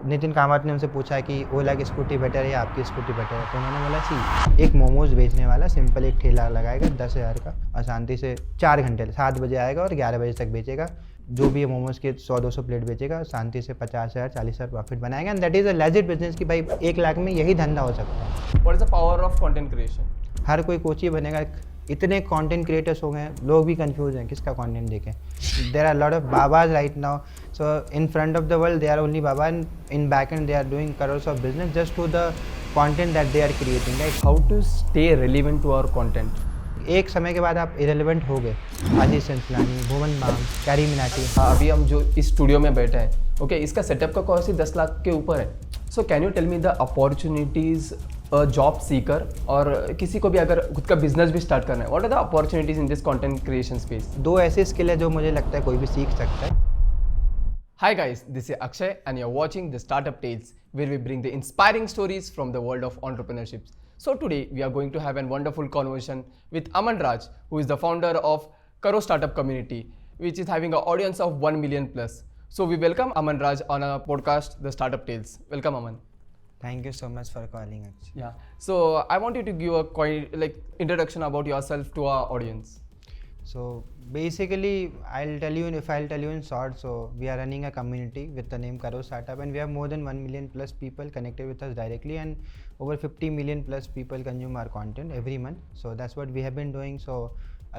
नितिन कामत ने उनसे पूछा कि ओला की स्कूटी बेटर है या आपकी स्कूटी बेटर है, तो उन्होंने बोला सी एक मोमोज बेचने वाला सिंपल एक ठेला लगाएगा 10,000 का और शांति से 4 घंटे 7 बजे आएगा और 11 बजे तक बेचेगा, जो भी मोमोज के 100-200 प्लेट बेचेगा, शांति से 50,000 40,000 प्रॉफिट बनाएगा। And that is a legit business कि भाई 1 लाख में यही धंधा हो सकता है। What is the power of content creation? हर कोई कोच ही बनेगा। इतने कंटेंट क्रिएटर्स हो गए हैं, लोग भी कंफ्यूज हैं किसका कंटेंट देखें। There are lot of babas right now, so in front of the world they are only baba, and in back end they are doing crores of business just to the content that they are creating, right. How to stay relevant to our content? एक समय के बाद आप irrelevant हो गए। Ashish Chanchlani, Bhuvan balm, carry Minati. अभी हम जो इस स्टूडियो में बैठे हैं, ओके, इसका सेटअप का कॉस्ट ही 10 लाख के ऊपर है। So can you tell me the opportunities job seeker और किसी को भी अगर खुद का बिजनेस भी स्टार्ट करना है, what are the opportunities in this content creation space? दो ऐसे स्किल है जो मुझे लगता है कोई भी सीख सकता है। Hi guys, this is Akshay and you're watching the Startup Tales, where we bring the inspiring stories from the world of entrepreneurship. So today we are going to have a wonderful conversation with Aman Raj, who is the founder of Karo Startup Community, which is having an audience of 1 million plus. So we welcome Aman Raj on our podcast, The Startup Tales. Welcome, Aman. Thank you so much for calling. Yeah. So I want you to give a introduction about yourself to our audience. So basically, I'll tell you in short. So we are running a community with the name Karo Startup, and we have more than 1 million plus people connected with us directly, and over 50 million plus people consume our content every month. So that's what we have been doing. So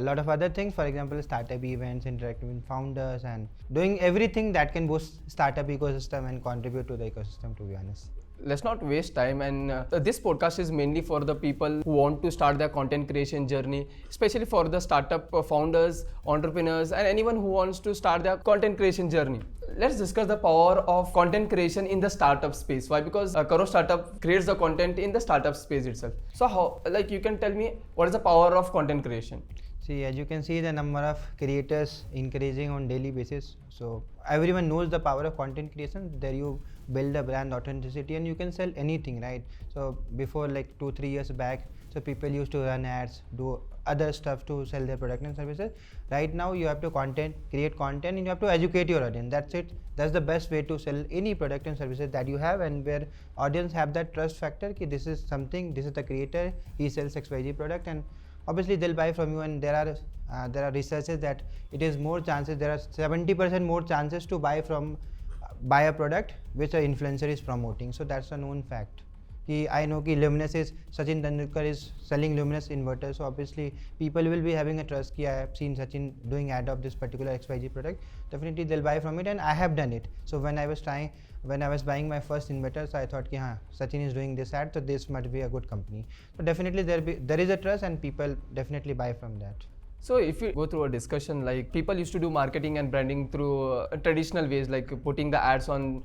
a lot of other things, for example, startup events, interacting with founders, and doing everything that can boost startup ecosystem and contribute to the ecosystem, to be honest. Let's not waste time, and this podcast is mainly for the people who want to start their content creation journey, especially for the startup founders, entrepreneurs, and anyone who wants to start their content creation journey. Let's discuss the power of content creation in the startup space. Why? Because Karo Startup creates the content in the startup space itself. So how, like, you can tell me what is the power of content creation? See, as you can see, the number of creators increasing on daily basis. So everyone knows the power of content creation. There you build a brand authenticity and you can sell anything, right? So before, like 2-3 years back, so people used to run ads, do other stuff to sell their product and services. Right now you have to create content, and you have to educate your audience. That's it. That's the best way to sell any product and services that you have, and where audience have that trust factor ki this is something, this is the creator, he sells XYZ product, and obviously they'll buy from you. And there are researches that it is more chances, there are 70% more chances to buy a product which an influencer is promoting. So that's a known fact. I know कि Luminous is, Sachin Tendulkar is selling Luminous inverters, so obviously people will be having a trust कि I have seen Sachin doing ad of this particular XYZ product, definitely they'll buy from it, and I have done it. So when I was buying my first inverter, so I thought कि हाँ, Sachin is doing this ad, so this must be a good company. So definitely there is a trust, and people definitely buy from that. So if you go through a discussion, like people used to do marketing and branding through traditional ways, like putting the ads on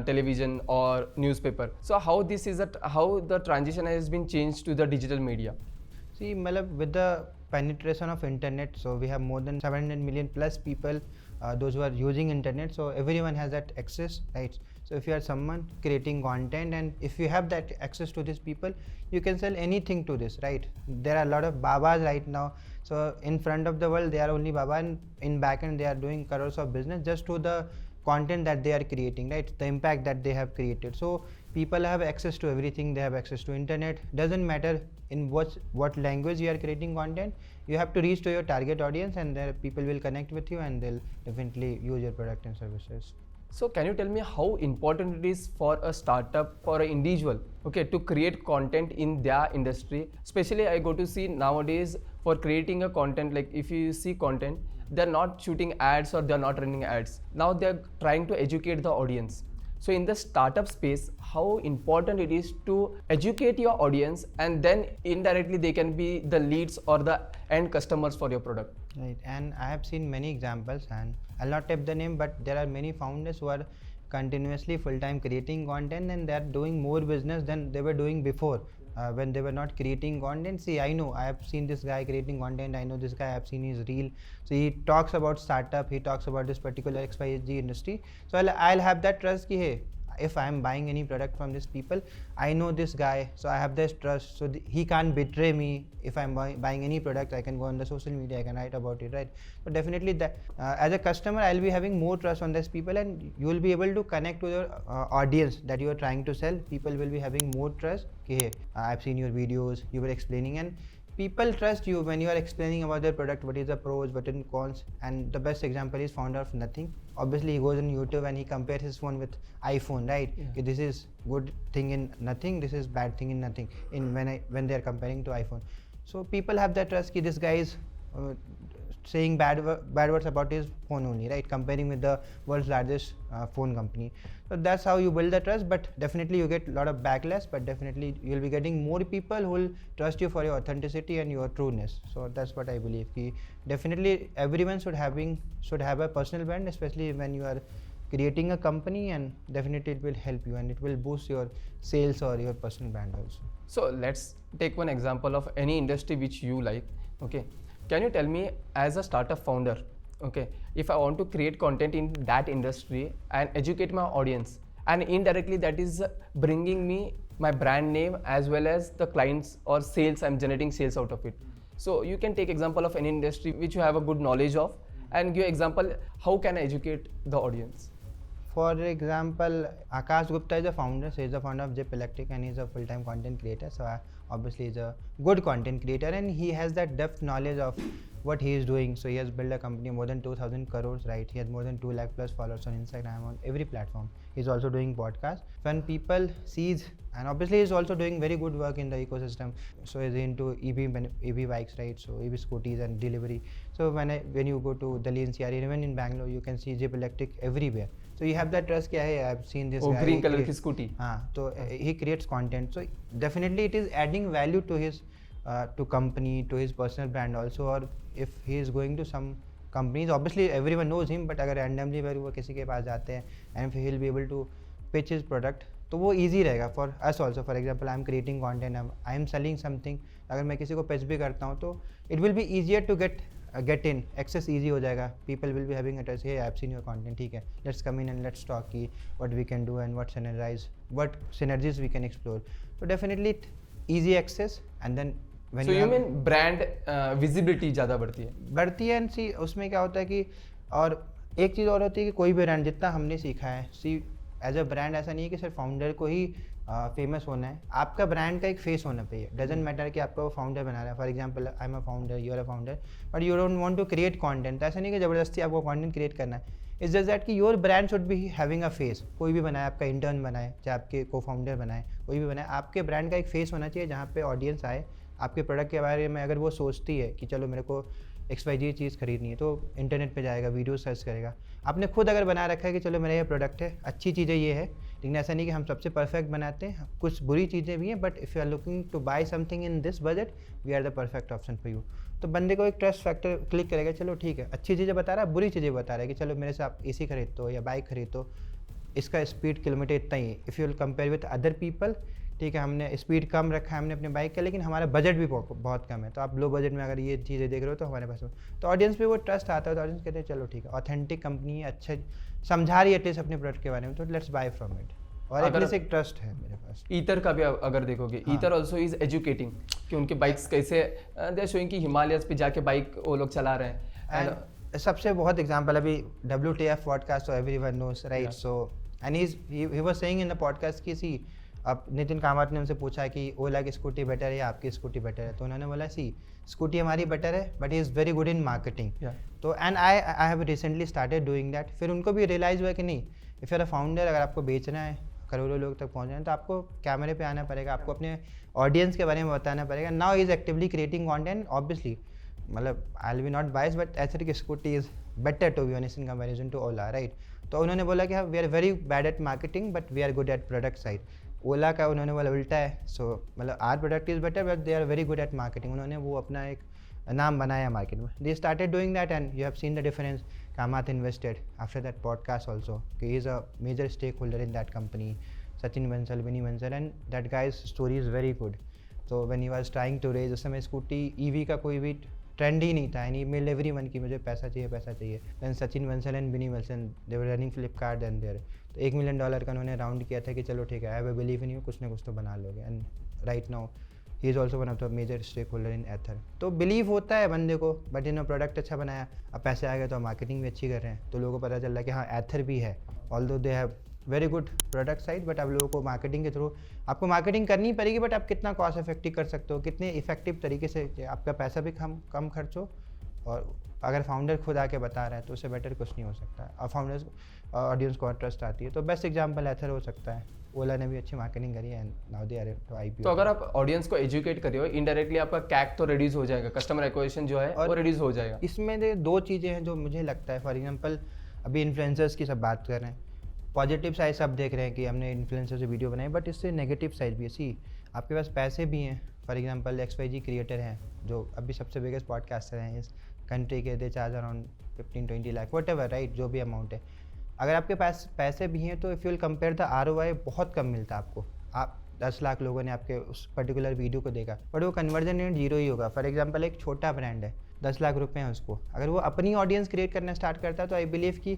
television or newspaper. So how the transition has been changed to the digital media? See, Malab, with the penetration of internet, so we have more than 700 million plus people, those who are using internet, so everyone has that access, right? So if you are someone creating content, and if you have that access to these people, you can sell anything to this, right? There are a lot of babas right now, so in front of the world they are only baba, and in back end they are doing crores of business just to the content that they are creating, right? The impact that they have created. So people have access to everything. They have access to internet. Doesn't matter in what language you are creating content, you have to reach to your target audience, and there people will connect with you, and they'll definitely use your product and services. So can you tell me how important it is for a startup, for an individual, okay, to create content in their industry? Especially I go to see nowadays, for creating a content, like if you see content, they're not shooting ads or they're not running ads. Now they're trying to educate the audience. So in the startup space, how important it is to educate your audience, and then indirectly they can be the leads or the end customers for your product. Right, and I have seen many examples, and I'll not take the name, but there are many founders who are continuously full-time creating content, and they're doing more business than they were doing before. When they were not creating content. See, I know, I have seen this guy creating content, I know this guy, I have seen his reel. So he talks about startup, he talks about this particular XYZ industry. So I'll have that trust ki hey, if I am buying any product from these people, I know this guy, so I have this trust, so he can't betray me. If I'm buying any product, I can go on the social media, I can write about it, right? So definitely that as a customer, I'll be having more trust on these people, and you will be able to connect with your audience that you are trying to sell. People will be having more trust. Okay, hey, I've seen your videos, you were explaining, and people trust you when you are explaining about their product, what is the pros, what is the cons. And the best example is founder of Nothing. Obviously he goes on YouTube and he compares his phone with iPhone, right? Yeah. Okay, this is good thing in Nothing, this is bad thing in Nothing, in when they are comparing to iPhone. So people have that trust that this guy is saying bad words about his phone only, right? Comparing with the world's largest phone company. So that's how you build the trust. But definitely you get a lot of backlash, but definitely you'll be getting more people who will trust you for your authenticity and your trueness. So that's what I believe. Definitely everyone should have a personal brand, especially when you are creating a company, and definitely it will help you and it will boost your sales or your personal brand also. So let's take one example of any industry which you like. Okay, can you tell me, as a startup founder, okay, if I want to create content in that industry and educate my audience, and indirectly that is bringing me my brand name as well as the clients or sales, I'm generating sales out of it. So you can take example of any industry which you have a good knowledge of and give example, how can I educate the audience? For example, Akash Gupta is a founder. So he's the founder of Zip Electric and he's a full-time content creator. So obviously he's a good content creator and he has that depth knowledge of what he is doing. So he has built a company more than 2,000 crores, right? He has more than 2 lakh plus followers on Instagram, on every platform. He's also doing podcasts. When people sees, and obviously he's also doing very good work in the ecosystem. So he's into EV bikes, right? So EV scooties and delivery. So when you go to Delhi NCR, even in Bangalore, you can see Zip Electric everywhere. So you have that trust. Hey, I've seen this guy. Green color ki scooty. So he creates content. So definitely it is adding value to his to company, to his personal brand also. Or if he is going to some companies, obviously everyone knows him, but अगर randomly वो किसी के पास जाते हैं and he'll be able to pitch his product, तो वो easy रहेगा for us also. For example, I'm creating content, I'm selling something. अगर मैं किसी को pitch भी करता हूँ तो it will be easier to get in, access easy हो जाएगा. People will be having a touch. Hey, I've seen your content. ठीक है, let's come in and let's talk कि what we can do and what synergies we can explore. So definitely easy access, and then when so you mean brand visibility ज़्यादा बढ़ती है and see उसमें क्या होता है कि, और एक चीज़ और होती है कि कोई भी ब्रांड जितना हमने सीखा है, सी एज अ ब्रांड ऐसा नहीं है कि सिर्फ फाउंडर को ही फेमस होना है. आपका ब्रांड का एक फेस होना चाहिए. डजेंट मैटर कि आपका वो फाउंडर बना रहा है. For example, I am a founder, you are a founder, but you don't want to create content. ऐसा नहीं कि ज़बरदस्ती आपको कंटेंट क्रिएट करना है. इट्स जस्ट दैट कि your brand should be having a face. कोई भी बनाए, आपका इंटर्न बनाए, चाहे आपके को फाउंडर बनाए, कोई भी बनाए, आपके ब्रांड का एक फेस होना चाहिए जहाँ पे ऑडियंस आए. आपके प्रोडक्ट के बारे में अगर वो सोचती है कि चलो मेरे को XYZ चीज़ खरीदनी है, तो इंटरनेट पे जाएगा, वीडियो सर्च करेगा. आपने खुद अगर बना रखा है कि चलो मेरा ये प्रोडक्ट है, अच्छी चीज़ें ये है, लेकिन ऐसा नहीं कि हम सबसे परफेक्ट बनाते हैं, कुछ बुरी चीज़ें भी हैं, but if you are looking to buy something in this budget, we are the perfect option for you. तो बंदे को एक ट्रस्ट फैक्टर क्लिक करेगा. चलो ठीक है, अच्छी चीज़ें बता रहा है, बुरी चीज़ें बता रहा है कि चलो मेरे से आप AC खरीद दो या बाइक खरीद दो, इसका स्पीड किलोमीटर इतना ही. If you will compare with other people, ठीक है, हमने स्पीड कम रखा है हमने अपने बाइक का, लेकिन हमारा बजट भी बहुत कम है. तो आप लो बजट में अगर ये चीज़ें देख रहे हो तो हमारे पास, तो ऑडियंस पे वो ट्रस्ट आता है. तो ऑडियंस कहते हैं चलो ठीक है, ऑथेंटिक कंपनी है, अच्छा समझा रही है एटलीस्ट अपने प्रोडक्ट के बारे में, तो लेट्स बाय फ्रॉम इट. और एटलीस्ट एक ट्रस्ट है मेरे पास. ईथर का भी अगर देखोगे, ईथर ऑल्सो इज एजुकेटिंग कि उनके बाइक्स कैसे, दे आर शोइंग कि हिमालयस पे जाके बाइक वो लोग चला रहे हैं. एंड सबसे बहुत एग्जांपल अभी WTF पॉडकास्ट, तो everyone knows, right? So and he was saying in the podcast कि सी, अब नितिन कामत ने उनसे पूछा कि ओला की स्कूटी बेटर है या आपकी स्कूटी बेटर है, तो उन्होंने बोला सी स्कूटी हमारी बेटर है, but he is very good in marketing. तो and I have recently started doing that. फिर उनको भी रियलाइज़ हुआ कि नहीं, इफ़ यूर अ फाउंडर, अगर आपको बेचना है, करोड़ों लोग तक पहुँचना है, तो आपको कैमरे पे आना पड़ेगा, आपको अपने ऑडियंस के बारे में बताना पड़ेगा. Now is actively creating content. Obviously मतलब I will be not bias, but ऐसे कि Scooty is better to be honest in comparison to Ola, right? तो उन्होंने बोला कि we are very bad at marketing but we are good at product side. Ola का उन्होंने बोला उल्टा है. सो मतलब our product is better but they are very good at marketing. उन्होंने वो अपना एक नाम बनाया मार्केट में. They started doing that and you have seen the difference. Kamath invested after that podcast also, he is a major stakeholder in that company. Sachin Bansal, Vinny Bansal, and that guy's story is very good. So when he was trying to raise, उस समय scooty EV का कोई भी trend ही नहीं था, and email everyone की मुझे पैसा चाहिए। Then Sachin Bansal and Binny Bansal they were running Flipkart and there, तो $1 मिलियन का उन्होंने राउंड किया था कि चलो ठीक है, I have believe in you, कुछ ना कुछ तो बना लोगे। And right now he is also one of the major stakeholder in Ather. तो बिलीव होता है बंदे को, बट इन्होंने प्रोडक्ट अच्छा बनाया, अब पैसे आ गए तो मार्केटिंग भी अच्छी कर रहे हैं, तो लोगों को पता चल रहा है कि हाँ एथर भी है, although they have very good product side, but आप लोगों को मार्केटिंग के थ्रू आपको मार्केटिंग करनी पड़ेगी, बट आप कितना कॉस्ट इफेक्टिव कर सकते हो, कितने इफेक्टिव तरीके से आपका पैसा भी कम खर्च हो, और अगर फाउंडर खुद आके बता रहा है तो उससे बेटर कुछ नहीं हो सकता है, और फाउंडर्स ऑडियंस को ट्रस्ट आती है। तो बेस्ट एग्जांपल एथर हो सकता है। ओला ने भी अच्छी मार्केटिंग करी है, now they are to IPO. तो अगर आप ऑडियंस को एजुकेट कर रहे हो, इनडायरेक्टली आपका कैक तो रिड्यूस हो जाएगा, कस्टमर एक्विजिशन जो है वो रिड्यूस हो जाएगा। इसमें दो चीज़ें हैं जो मुझे लगता है, फॉर एग्जांपल अभी इन्फ्लुएंसर्स की सब बात कर रहे हैं, पॉजिटिव साइड सब देख रहे हैं कि हमने इन्फ्लुएंसर से वीडियो बनाई, बट इससे नेगेटिव साइड भी है। सी आपके पास पैसे भी हैं, फॉर एग्जांपल XYZ क्रिएटर हैं जो अभी सबसे बिगेस्ट पॉडकास्टर हैं इस कंट्री के, they charge around 15-20 lakh what ever, right, जो भी अमाउंट है। अगर आपके पास पैसे भी हैं तो if you will compare the ROI बहुत कम मिलता है आपको। आप 10 लाख लोगों ने आपके उस पर्टिकुलर वीडियो को देखा, बट वो कन्वर्जन रेट 0 ही होगा। फॉर एग्जांपल एक छोटा ब्रांड है, 10 लाख रुपए हैं उसको, अगर वो अपनी ऑडियंस क्रिएट करना स्टार्ट करता है तो आई बिलीव कि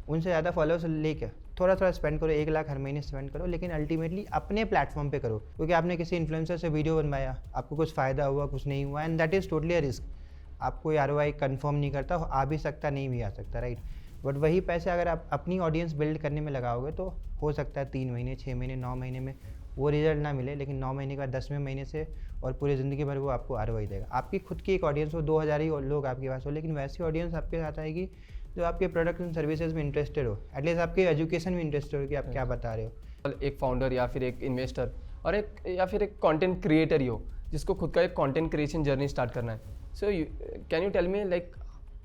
उनसे ज़्यादा फॉलोअर्स लेके थोड़ा स्पेंड करो, 1 लाख हर महीने स्पेंड करो, लेकिन अल्टीमेटली अपने प्लेटफॉर्म पे करो, क्योंकि आपने किसी इन्फ्लुएंसर से वीडियो बनवाया, आपको कुछ फ़ायदा हुआ, कुछ नहीं हुआ, and that is totally a risk. आपको ROI कंफर्म नहीं करता, आ भी सकता, नहीं भी आ सकता, राइट। बट वही पैसे अगर आप अपनी ऑडियंस बिल्ड करने में लगाओगे तो हो सकता है 3 महीने, 6 महीने, 9 महीने में वो रिजल्ट ना मिले, लेकिन 9 महीने के बाद 10वें महीने से और पूरी ज़िंदगी भर वो आपको ROI देगा। आपकी खुद की एक ऑडियंस हो, 2000 ही लोग आपके पास हो, लेकिन वैसी ऑडियंस आपके साथ आएगी जो आपके प्रोडक्ट एंड सर्विसेज में इंटरेस्टेड हो, एटलीस्ट आपके एजुकेशन में इंटरेस्टेड हो कि आप क्या बता रहे हो। एक फाउंडर या फिर एक इन्वेस्टर और एक कंटेंट क्रिएटर ही हो जिसको खुद का एक कंटेंट क्रिएशन जर्नी स्टार्ट करना है, so can you tell me like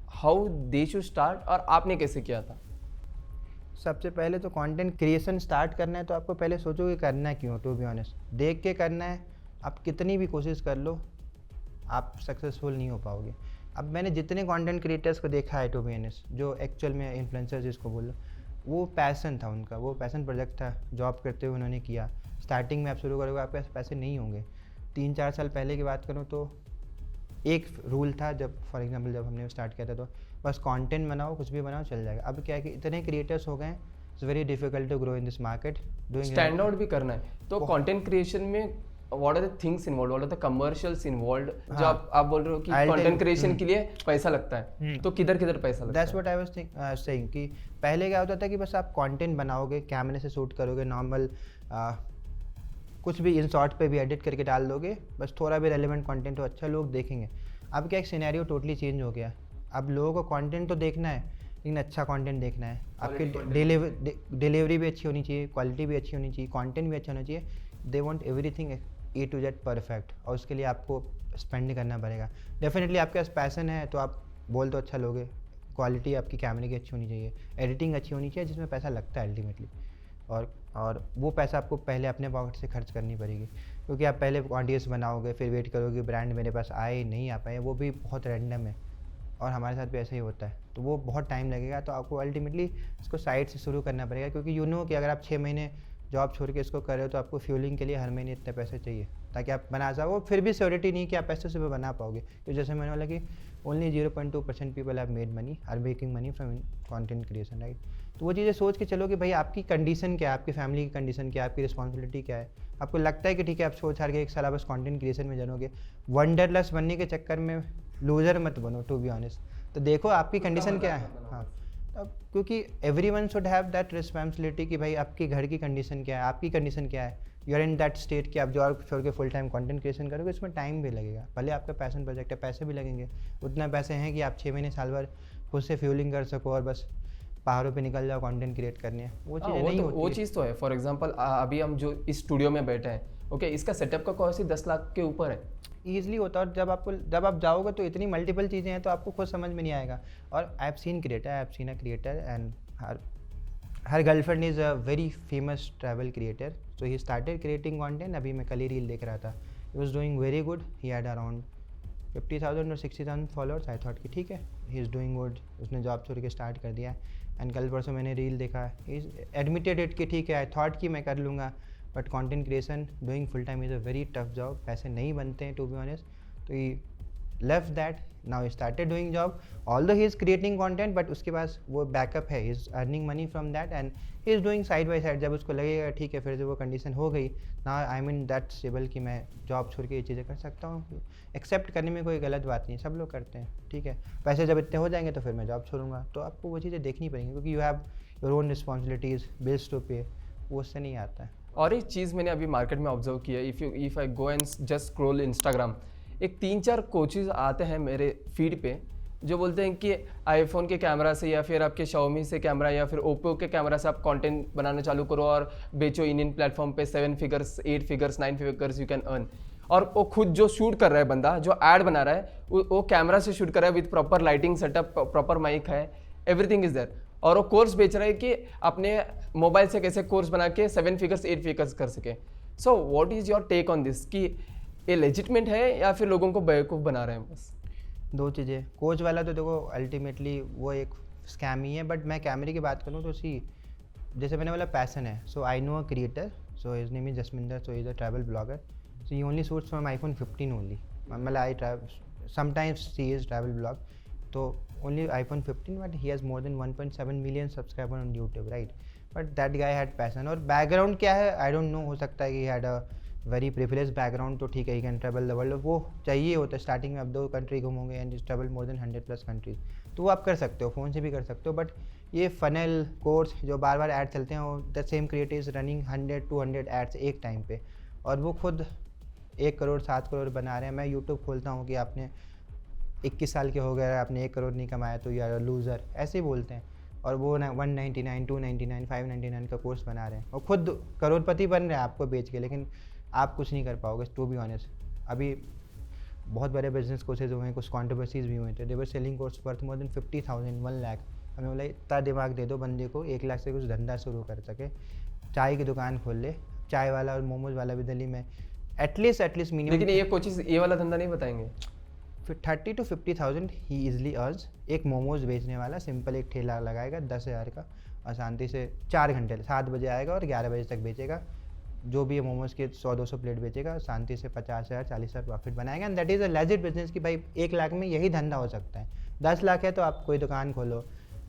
how they should start, और आपने कैसे किया था? सबसे पहले तो कंटेंट क्रिएशन स्टार्ट करना है तो आपको पहले सोचो कि करना क्यों। टू बी ऑनेस्ट, देख के करना है, आप कितनी भी कोशिश कर लो आप सक्सेसफुल नहीं हो पाओगे। अब मैंने जितने कंटेंट क्रिएटर्स को देखा है, टू बी ऑनेस्ट, जो एक्चुअल में इन्फ्लुएंसर्स जिसको बोलो, वो पैसन था उनका, वो पैसन प्रोजेक्ट था, जॉब करते हुए उन्होंने किया। स्टार्टिंग में आप शुरू करोगे, आपके पास पैसे नहीं होंगे। 3-4 साल पहले की बात करूँ तो एक रूल था, जब फॉर एग्जांपल जब हमने स्टार्ट किया था तो बस कंटेंट बनाओ, कुछ भी बनाओ, चल जाएगा। अब क्या है कि इतने क्रिएटर्स हो गए, it's very difficult to grow in this market. Stand out भी करना है तो कंटेंट क्रिएशन में what are the things involve, what are the commercials involve, जो आप बोल रहे हो कि कंटेंट क्रिएशन के लिए पैसा लगता है, तो किधर किधर पैसा लगता है? That's what I was saying कि पहले क्या होता था कि बस आप कंटेंट बनाओगे, कैमरे से शूट करोगे, नॉर्मल कुछ भी इन शॉर्ट पे भी एडिट करके डाल दोगे, बस थोड़ा भी रेलेवेंट कंटेंट हो, अच्छा लोग देखेंगे। अब क्या एक सिनेरियो टोटली चेंज हो गया, अब लोगों को कंटेंट तो देखना है, लेकिन अच्छा कंटेंट देखना है, आपकी डिलीवरी भी अच्छी होनी चाहिए, क्वालिटी भी अच्छी होनी चाहिए, कंटेंट भी अच्छा होना चाहिए। They want everything A to Z perfect, और उसके लिए आपको स्पेंड करना पड़ेगा। डेफिनेटली आपके पास पैसन है तो आप बोल तो अच्छा लोगे, क्वालिटी आपकी कैमरे की अच्छी होनी चाहिए, एडिटिंग अच्छी होनी चाहिए, जिसमें पैसा लगता है अल्टीमेटली, और वो पैसा आपको पहले अपने पॉकेट से खर्च करनी पड़ेगी, क्योंकि आप पहले ऑडियंस बनाओगे, फिर वेट करोगे ब्रांड मेरे पास आए नहीं आ पाए, वो भी बहुत रैंडम है, और हमारे साथ भी ऐसा ही होता है, तो वो बहुत टाइम लगेगा। तो आपको अल्टीमेटली इसको साइड से शुरू करना पड़ेगा, क्योंकि यू नो कि अगर आप 6 महीने जॉब छोड़ के इसको कर रहे हो तो आपको फ्यूलिंग के लिए हर महीने इतने पैसे चाहिए ताकि आप बना सको। फिर भी श्योरिटी नहीं कि आप पैसे से बना पाओगे, तो जैसे मैंने बोला कि only 0.2% people have made money, are making money from content creation, right. तो वो चीज़ें सोच के चलो कि भाई आपकी कंडीशन क्या है, आपकी फैमिली की कंडीशन क्या है, आपकी रिस्पॉन्सिबिलिटी क्या है। आपको लगता है कि ठीक है आप छोड़ छाड़ के 1 साल बस कंटेंट क्रिएशन में जनोगे, वंडरलेस बनने के चक्कर में लूजर मत बनो, टू बी ऑनेस्ट। तो देखो आपकी कंडीशन क्या है, हाँ, अब क्योंकि everyone should have that responsibility कि भाई आपकी घर की कंडीशन क्या है, आपकी कंडीशन क्या है, you are in that state कि आप जॉब छोड़ के फुल टाइम कंटेंट क्रिएशन करोगे, इसमें टाइम भी लगेगा, भले आपका पैशन प्रोजेक्ट है, पैसे भी लगेंगे, उतना पैसे हैं कि आप 6 महीने साल भर खुद से फ्यूलिंग कर सको और बस पहाड़ों पे निकल जाओ कंटेंट क्रिएट करने हैं, वो चीज़ें नहीं होती। वो चीज़ तो है। फॉर एग्जांपल अभी हम जो इस स्टूडियो में बैठे हैं, ओके, इसका सेटअप का कॉस्ट ही 10 लाख के ऊपर है, ईजिली होता है। और जब आप जाओगे तो इतनी मल्टीपल चीज़ें हैं तो आपको खुद समझ में नहीं आएगा। और I have seen a creator and her girlfriend is a very famous travel creator, so he started creating content. अभी मैं कल ही रील देख रहा था, he was doing very good, he had around 50,000 और 60,000 फॉलोअर्स। आई थॉट कि ठीक है, ही इज़ डूइंग गुड, उसने जॉब छोड़ के स्टार्ट कर दिया। एंड कल परसों मैंने रील देखा, ही इज़ एडमिटेड इट कि ठीक है, आई थॉट कि मैं कर लूँगा, but content creation doing full time is a very tough job, पैसे नहीं बनते हैं टू बी ऑनेस्ट। तो left that, now he started doing job, although he is creating content, but उसके पास वो backup है, he is earning money from that and he is doing side by side. जब उसको लगेगा ठीक है, फिर से वो कंडीशन हो गई, now I am in that stable कि मैं जॉब छोड़ के ये चीज़ें कर सकता हूँ. एक्सेप्ट करने में कोई गलत बात नहीं है, सब लोग करते हैं, ठीक है. पैसे जब इतने हो जाएंगे तो फिर मैं जॉब छोड़ूंगा. तो आपको वो चीज़ें देखनी पड़ेंगी, क्योंकि you have your own responsibilities, bills to pay, वो उससे नहीं आता है. और एक चीज़ मैंने अभी मार्केट में ऑब्जर्व किया, if I go and just scroll Instagram, एक 3-4 कोचेज़ आते हैं मेरे फीड पे जो बोलते हैं कि आईफोन के कैमरा से या फिर आपके Xiaomi से कैमरा या फिर ओप्पो के कैमरा से आप कंटेंट बनाना चालू करो और बेचो इन प्लेटफॉर्म पे 7 figures, 8 figures, 9 figures you can earn. और वो खुद जो शूट कर रहा है बंदा, जो ऐड बना रहा है, वो कैमरा से शूट कर रहा है with proper lighting setup, proper mic है, एवरीथिंग इज देयर. और वो कोर्स बेच रहा है कि अपने मोबाइल से कैसे कोर्स बना के 7 फिगर्स, 8 फिगर्स कर सके. So what is your take on this कि ये लेजिटमेंट है या फिर लोगों को बेवकूफ़ बना रहे हैं बस? दो चीज़ें. कोच वाला तो देखो अल्टीमेटली वो एक स्कैम ही है, बट मैं कैमरे की बात करूँ तो जैसे मैंने बोला पैसन है. So I know a creator, so his name is Jasminder, so is a travel blogger. So he only shoots from iPhone 15 only. मतलब I travel sometimes see is travel blog, तो only iPhone 15, but he has more than 1.7 million subscribers on YouTube, right? But that guy had passion. और background क्या है I don't know, हो सकता है कि he had a very privileged background, तो ठीक है, he can travel the world. वो चाहिए होता है स्टार्टिंग में, आप 2 country घूमोगे and you travel more than 100+ countries, तो वो आप कर सकते हो, फ़ोन से भी कर सकते हो. बट ये फनल कोर्स जो बार बार ऐड चलते हैं, the same creator is running 100-200 ads एक टाइम पे, और वो खुद 1 करोड़ 7 करोड़ बना रहे हैं. मैं यूट्यूब खोलता हूँ कि आपने 21 साल के हो गए, आपने 1 करोड़ नहीं कमाया तो यार लूज़र, ऐसे ही बोलते हैं. और वो 199, 299, 599 का कोर्स बना रहे हैं और खुद करोड़पति बन रहे हैं आपको बेच के, लेकिन आप कुछ नहीं कर पाओगे. टू बी ऑनेस्ट, अभी बहुत बड़े बिजनेस कोर्सेज हुए हैं, कुछ कॉन्ट्रोवर्सीज भी हुए थे. They were selling course worth more than 50,000, 1 lakh. हमें बोला इतना दिमाग दे दो बंदे को 1 लाख से कुछ धंधा शुरू कर सके, चाय की दुकान खोल ले, चाय वाला और मोमोज वाला भी दिल्ली में एटलीस्ट मिनिमम. लेकिन ये कोचेस ये वाला धंधा नहीं बताएंगे. 30 to 50,000 ही ईजिली अर्न्स. एक मोमोज बेचने वाला सिंपल एक ठेला लगाएगा 10,000 का और शांति से 4 घंटे 7 बजे आएगा और 11 बजे तक बेचेगा. जो भी मोमोज के 100-200 प्लेट बेचेगा, शांति से 50,000 40,000 प्रॉफिट बनाएगा. And that is a legit business कि भाई 1 लाख में यही धंधा हो सकता है. 10 लाख है तो आप कोई दुकान खोलो,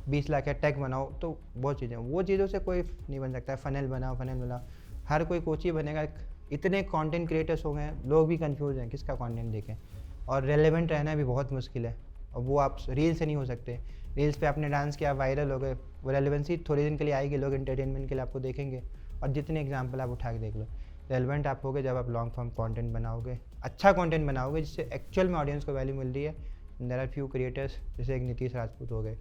20 लाख है टेक बनाओ, तो बहुत चीज़ें, वो चीज़ों से कोई नहीं बन सकता है. फनल बनाओ, हर कोई कोच ही बनेगा. इतने कंटेंट क्रिएटर्स हो गए, लोग भी कंफ्यूज हैं किसका कंटेंट देखें, और रेलेवेंट रहना भी बहुत मुश्किल है. और वो आप रील से नहीं हो सकते. रील्स पे आपने डांस किया, वायरल हो गए, वो रेलेवेंसी थोड़े दिन के लिए आएगी, लोग एंटरटेनमेंट के लिए आपको देखेंगे. और जितने एग्जांपल आप उठा के देख लो, रेलेवेंट आप होगे जब आप लॉन्ग फॉर्म कंटेंट बनाओगे, अच्छा कंटेंट बनाओगे जिससे एक्चुअल में ऑडियंस को वैल्यू मिल रही है. देयर आर फ्यू क्रिएटर्स जैसे एक नीतीश राजपूत हो गए,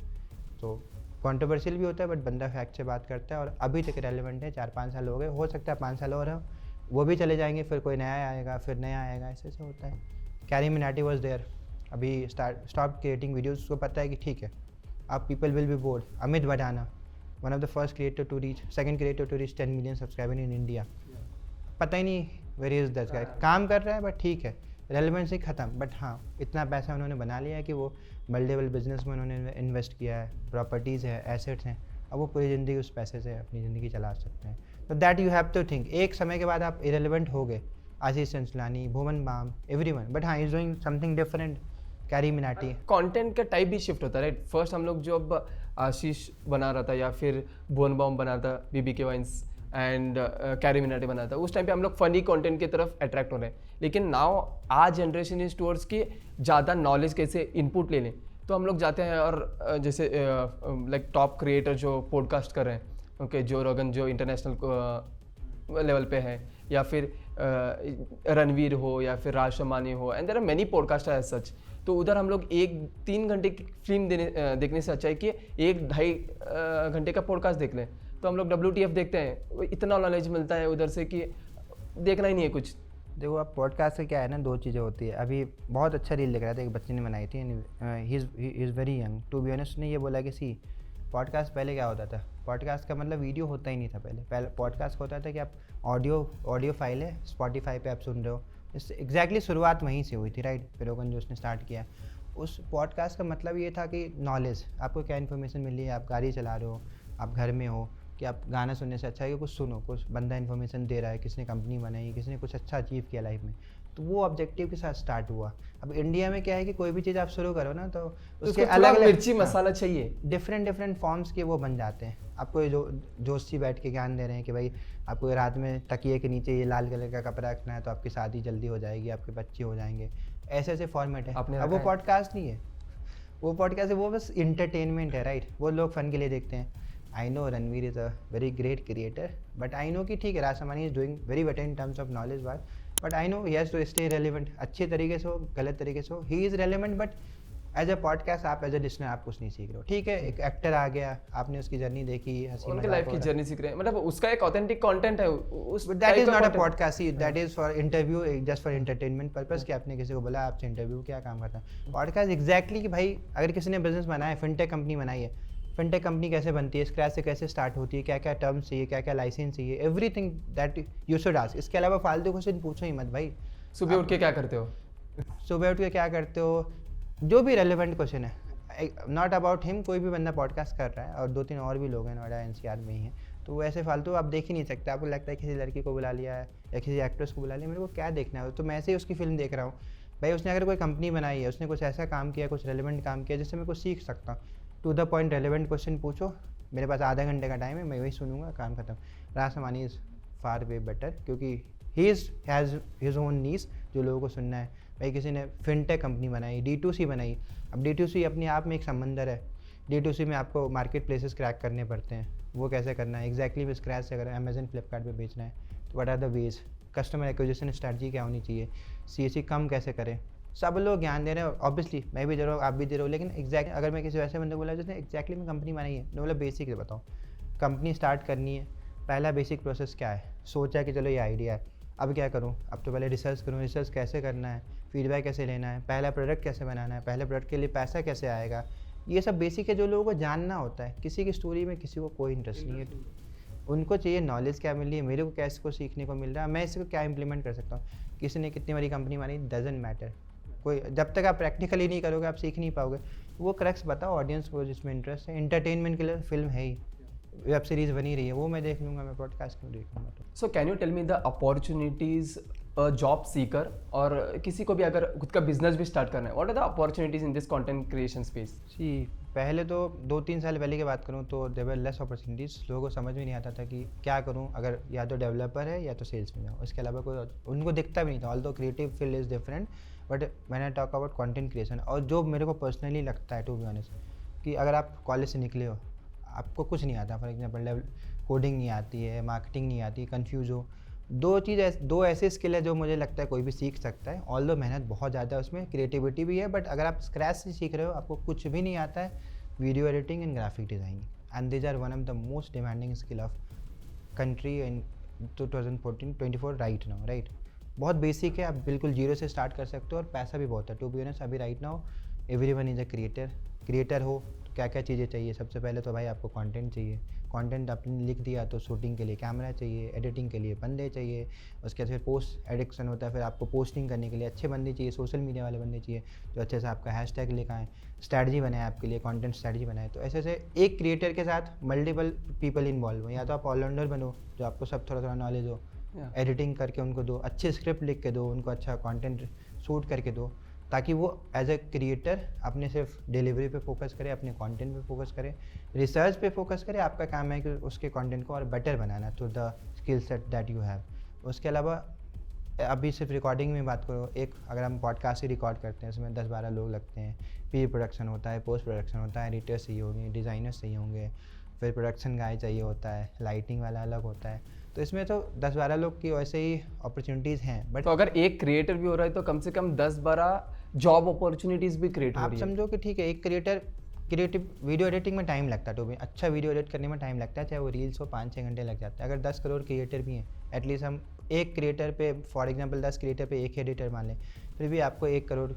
तो कॉन्ट्रोवर्शियल भी होता है बट बंदा फैक्ट से बात करता है और अभी तक रेलेवेंट है. 4-5 साल हो गए, हो सकता है 5 साल और हो, वो भी चले जाएंगे, फिर कोई नया आएगा, फिर नया आएगा, ऐसे ऐसे होता है. कैरी मिनाटी वॉज देयर, अभी स्टॉप क्रिएटिंग वीडियोज़. उसको पता है कि ठीक है अब people will be bored. Amit Bhadana, one of the first creator to reach, second creator to reach 10 million subscriber in India. पता ही नहीं वेयर इज दिस गाय. काम कर रहा है बट ठीक है, रेलेवेंसी ख़त्म. बट हाँ, इतना पैसा उन्होंने बना लिया है कि वो मल्टीपल बिजनेस में उन्होंने इन्वेस्ट किया है, प्रॉपर्टीज़ है, एसेट्स हैं, अब वो पूरी ज़िंदगी उस पैसे से अपनी ज़िंदगी चला सकते हैं. तो that you have to think. एक समय के बाद आप इरेलीवेंट हो गए. आशीष चंचलानी, भुवन बाम, एवरीवन, बट हाँ, is doing something different. Carry Minati. Content का टाइप भी शिफ्ट होता है, राइट? फर्स्ट हम लोग जो अब आशीष बना रहा था या फिर भुवन बाम बना था, BBK Vines and Carry Minati बना था, उस टाइम पे हम लोग फनी कंटेंट की तरफ अट्रैक्ट हो रहे हैं. लेकिन नाउ आज जनरेशन इज टुवर्ड्स कि ज़्यादा नॉलेज कैसे इनपुट ले लें, तो हम लोग जाते हैं और जैसे लाइक टॉप क्रिएटर जो पॉडकास्ट कर रहे हैं, ओके, जो रोगन जो इंटरनेशनल लेवल पे है, या फिर रणवीर हो या फिर राज शमानी हो, and there are many podcast as such. तो उधर हम लोग 1-3 घंटे की फिल्म देखने से अच्छा है कि 1-2.5 घंटे का पॉडकास्ट देख लें. तो हम लोग WTF देखते हैं, इतना नॉलेज मिलता है उधर से कि देखना ही नहीं है कुछ. देखो आप पॉडकास्ट से क्या है ना, 2 चीज़ें होती है. अभी बहुत अच्छा रील दिख रहा था, एक बच्चे ने बनाई थी, he is very young to be honest. ने ये बोला कि सी पॉडकास्ट पहले क्या होता था, पॉडकास्ट का मतलब वीडियो होता ही नहीं था. पहले पॉडकास्ट होता था कि आप ऑडियो फाइल है, स्पॉटिफाई पे आप सुन रहे हो. इससे एग्जैक्टली शुरुआत वहीं से हुई थी, राइट? फिरोगन जो उसने स्टार्ट किया, उस पॉडकास्ट का मतलब ये था कि नॉलेज, आपको क्या इन्फॉर्मेशन मिल रही है, आप गाड़ी चला रहे हो, आप घर में हो, कि आप गाना सुनने से अच्छा है कि कुछ सुनो, कुछ बंदा इन्फॉर्मेशन दे रहा है, किसने कंपनी बनाई, किसने कुछ अच्छा अचीव किया लाइफ में, तो वो ऑब्जेक्टिव के साथ स्टार्ट हुआ। अब इंडिया में क्या है कि कोई भी चीज़ आप शुरू करो ना तो तो उसके उसको अलग थोड़ा अलग मिर्ची मसाला चाहिए। डिफरेंट फॉर्म्स के वो बन जाते हैं। आपको ये जो जोशी बैठ के ज्ञान दे रहे हैं कि भाई आपको रात में तकिए के नीचे ये लाल कलर का कपड़ा रखना है तो आपकी शादी जल्दी हो जाएगी, आपके बच्चे हो जाएंगे, ऐसे ऐसे फॉर्मेट है। आपने अब वो रखा है? पॉडकास्ट नहीं है, वो पॉडकास्ट है, वो बस इंटरटेनमेंट है, राइट। वो लोग फन के लिए देखते हैं। I know Ranveer is a very great creator, but I know कि ठीक है Raj Shamani is doing very better in terms of knowledge wise, but I know he has to stay relevant. अच्छे तरीके से हो, गलत तरीके से हो, he is relevant, but as a podcast आप एज अ लिसनर आप कुछ नहीं सीख रहे हो। ठीक है, एक एक्टर आ गया, आपने उसकी जर्नी देखी, हंसी उनके मजाक लाइफ हो की रहा है। जर्नी सीख रहे हैं, मतलब उसका एक ऑथेंटिक कंटेंट है उस बट दैट type इज का not a content। Podcast, that is for interview, just for entertainment purpose कि आपने किसी को बोला आपसे इंटरव्यू क्या काम करता है। पॉडकास्ट एग्जैक्टली कि भाई अगर किसी ने बिजनेस बनाया है, फिनटेक कंपनी बनाई है, फिनटेक कंपनी कैसे बनती है, स्क्रैच से कैसे स्टार्ट होती है, क्या क्या टर्म्स चाहिए, क्या क्या लाइसेंस चाहिए, everything that you should ask. इसके अलावा फालतू क्वेश्चन पूछो ही मत भाई। सुबह उठ के क्या करते हो? सुबह उठ के क्या करते हो, जो भी रेलिवेंट क्वेश्चन है, नॉट अबाउट हिम, कोई भी बंदा पॉडकास्ट कर रहा है और 2-3 और भी लोग हैं नोएडा एनसीआर में ही हैं, तो वो ऐसे फालतू आप देख ही नहीं सकते। आपको लगता है किसी लड़की को बुला लिया है या किसी एक्ट्रेस को बुला लिया, मेरे को क्या देखना है, तो मैं ऐसे ही उसकी फिल्म देख रहा हूँ। भाई उसने अगर कोई कंपनी बनाई है, उसने कुछ ऐसा काम किया, कुछ रेलिवेंट काम किया जिससे मैं कुछ सीख सकता हूँ, to the point relevant question पूछो, मेरे पास आधा घंटे का टाइम है, मैं वही सुनूंगा, काम खत्म। राज समानी इज़ फार वे बेटर क्योंकि ही हैज़ हिज ओन नीस जो लोगों को सुनना है। भाई किसी ने फिनटेक कंपनी बनाई, D2C बनाई, अब D2C अपने आप में एक समंदर है। D2C में आपको मार्केट प्लेसेस क्रैक करने पड़ते हैं, वो कैसे करना है एग्जैक्टली स्क्रैच से अगर अमेजन फ्लिपकार्ट पे बेचना है तो what are the ways, customer acquisition strategy क्या होनी चाहिए, CAC कम कैसे करें, सब लोग ज्ञान दे रहे हैं। ऑब्वियसली मैं भी दे रहा हूँ, आप भी दे रहे हो, लेकिन एग्जैक्ट अगर मैं किसी वैसे बंदे को बोला जिसने एग्जैक्टली में कंपनी बनाई है, तो बोला बेसिक से बताओ, कंपनी स्टार्ट करनी है, पहला बेसिक प्रोसेस क्या है, सोचा कि चलो ये आइडिया है, अब क्या करूँ, अब तो पहले रिसर्च करूँ, रिसर्च कैसे करना है, फीडबैक कैसे लेना है, पहला प्रोडक्ट कैसे बनाना है, पहले प्रोडक्ट के लिए पैसा कैसे आएगा, ये सब बेसिक है जो लोगों को जानना होता है। किसी की स्टोरी में किसी को कोई इंटरेस्ट नहीं है, उनको चाहिए नॉलेज क्या मिल रही है, मेरे को क्या इसको सीखने को मिल रहा है, मैं इसको क्या इंप्लीमेंट कर सकता हूँ। किसी ने कितनी बड़ी कंपनी बनाई, डजंट मैटर, कोई जब तक आप प्रैक्टिकली नहीं करोगे आप सीख नहीं पाओगे। वो क्रक्स बताओ ऑडियंस को जिसमें इंटरेस्ट है, इंटरटेनमेंट के लिए फिल्म है ही, वेब सीरीज़ बनी रही है, वो मैं देख लूँगा, मैं पॉडकास्ट क्यों देखूँगा। तो so can you tell me the opportunities job seeker, और किसी को भी अगर खुद का बिजनेस भी स्टार्ट करना है, what are the opportunities in this content creation space? जी पहले तो 2-3 साल पहले की बात करूँ तो देवर लेस अपॉर्चुनिटीज़, लोगों को समझ में नहीं आता था कि क्या करूँ, अगर या तो डेवलपर है या तो सेल्स में जाऊँ, इसके अलावा कोई उनको दिखता भी नहीं था। Although creative field is different, but when I talk about content creation, और जो मेरे को पर्सनली लगता है टू बी ऑनेस्ट, कि अगर आप कॉलेज से निकले हो, आपको कुछ नहीं आता, फॉर एग्जाम्पल कोडिंग नहीं आती है, मार्केटिंग नहीं आती, कन्फ्यूज़ हो, दो ऐसे स्किल है जो मुझे लगता है कोई भी सीख सकता है। ऑल्दो मेहनत बहुत ज़्यादा है उसमें, क्रिएटिविटी भी है, बट अगर आप स्क्रैच से सीख रहे हो, आपको कुछ भी नहीं आता है, video editing and graphic designing, and these are one of the most demanding skill of country in 2014-24 right now, right. बहुत बेसिक है, आप बिल्कुल जीरो से स्टार्ट कर सकते हो और पैसा भी बहुत है। टू बी ऑनेस्ट अभी right now everyone is a creator हो तो क्या क्या चीज़ें चाहिए, सबसे पहले तो भाई आपको कंटेंट चाहिए, कंटेंट आपने लिख दिया तो शूटिंग के लिए कैमरा चाहिए, एडिटिंग के लिए बंदे चाहिए, उसके बाद फिर पोस्ट एडिक्शन होता है, फिर आपको पोस्टिंग करने के लिए अच्छे बंदे चाहिए, सोशल मीडिया वाले बंदे चाहिए जो अच्छे से आपका हैशटैग लेकर आए, स्ट्रैटेजी बनाए आपके लिए, कंटेंट स्ट्रैटेजी बनाए। तो ऐसे ऐसे एक क्रिएटर के साथ मल्टीपल पीपल इन्वॉल्व हो, या तो आप ऑलराउंडर बनो जो आपको सब थोड़ा थोड़ा नॉलेज हो, एडिटिंग करके उनको दो, अच्छे स्क्रिप्ट लिख के दो उनको, अच्छा कंटेंट शूट करके दो, ताकि वो एज ए क्रिएटर अपने सिर्फ डिलीवरी पे फोकस करे, अपने कंटेंट पे फोकस करे, रिसर्च पे फोकस करे। आपका काम है कि उसके कंटेंट को और better banana through the skill set that you have. उसके अलावा अभी सिर्फ रिकॉर्डिंग में बात करो, एक अगर हम पॉडकास्ट ही रिकॉर्ड करते हैं उसमें 10-12 लोग लगते हैं, प्री प्रोडक्शन होता है, पोस्ट प्रोडक्शन होता है, एडिटर्स चाहिए होंगे, डिज़ाइनर्स चाहिए होंगे, फिर प्रोडक्शन गाय चाहिए होता है, लाइटिंग वाला अलग होता है, तो इसमें तो 10-12 लोग की वैसे ही अपॉर्चुनिटीज़ हैं। बट तो अगर एक क्रिएटर भी हो रहा है तो कम से कम 10-12 जॉब अपॉर्चुनिटीज भी क्रिएट हो आप रही है। समझो कि ठीक है, एक क्रिएटिव वीडियो एडिटिंग में टाइम लगता है, तो भी अच्छा वीडियो एडिट करने में टाइम लगता है, चाहे वो रील्स हो 5-6 घंटे लग जाता है। अगर 10 करोड़ क्रिएटर भी हैं, एटलीस्ट हम एक क्रिएटर पे फॉर एग्जांपल 10 क्रिएटर पे एक एडिटर मान लें, फिर भी आपको 1 करोड़